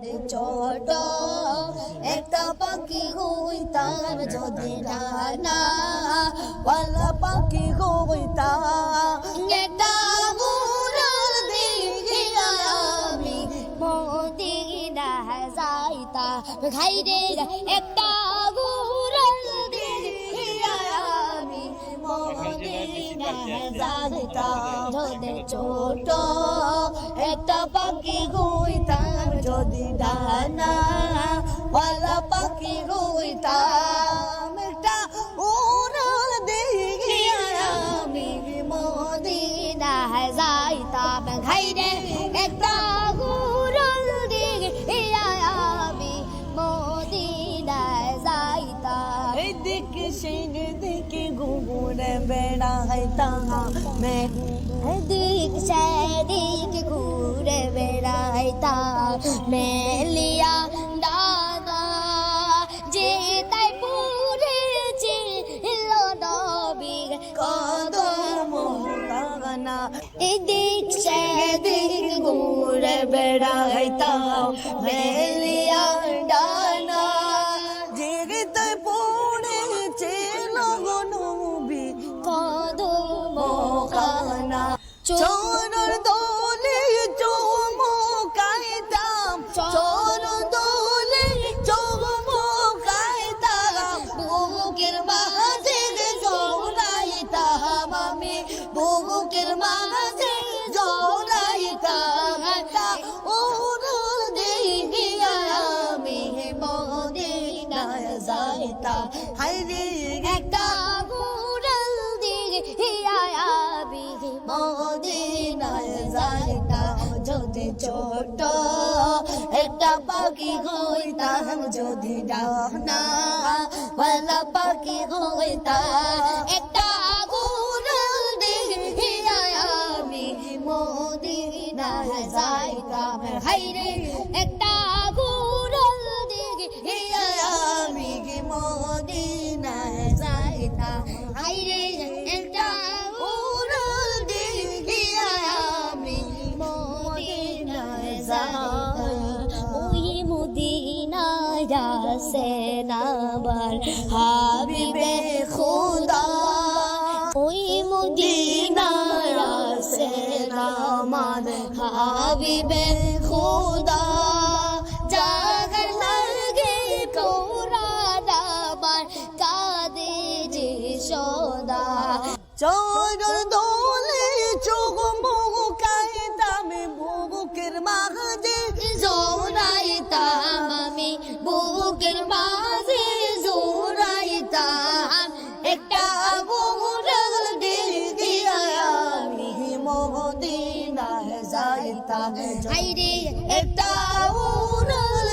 যদি ছোট একটা পাখি হইতাম, যদি ডানা ওয়ালা পাখি হইতাম, একটা উড়াল দিয়া আমি মদিনা যাইতাম। খাইরে একটা উড়াল দিয়া আমি মদিনা যাইতাম। যদি ছোট একটা পাখি হইতাম, যদি ডানা ওয়ালা পাখি হইতাম, একটা উড়াল দিয়া আমি মদিনা যাইতাম। খাইরে একটা উড়াল দিয়া আমি মদিনা যাইতাম। এদিকে সেদিকে ঘুরে বেড়াইতাম, এদিক সেদিক ঘুরে বেড়াইতাম। মেলিয়া ডানা যে তাই পুরেছে নবী কদম কানা। এদিক সেদিক ঘুরে বেড়াইতাম, মেলিয়া ডানা যে তাই পুরেছে নবী কদম কানা। চোর দোলে চমকাইতাম, চোর দোলে চমকাইতাম, বুকের মাঝে জড়াইতাম আমি, বুকের মাঝে জড়াইতাম। একটা উড়াল দিয়া আমি মদিনায় যাইতাম। হায়রে একটা উড়াল দিয়া আমি মদিনায় যাইতাম। যদি ছোট একটা পাখি হইতাম, যদি ডানা ওয়ালা পাখি হইতাম, একটা উড়াল দিয়া আমি মদিনায় যাইতাম। হায়রে একটা উড়াল দিয়া আমি মদিনায় যাইতাম। হায়রে একটা উড়াল দিয়া আমি মদিনায় যাইতাম। ওই মদিনায় আছেন আমার হাবিবে খোদা, ওই মদিনায় আছেন আমার হাবিবে খোদা। জাগার লাগে কোরআন আমার কাঁদে যে সদা। চোর দোলে চমকাইতাম, বুকের মাঝে জড়াইতাম আমি, বুকের মাঝে জড়াইতাম। একটা উড়াল দিয়া আমি মদিনায় যাইতাম। হায়রে একটা উড়াল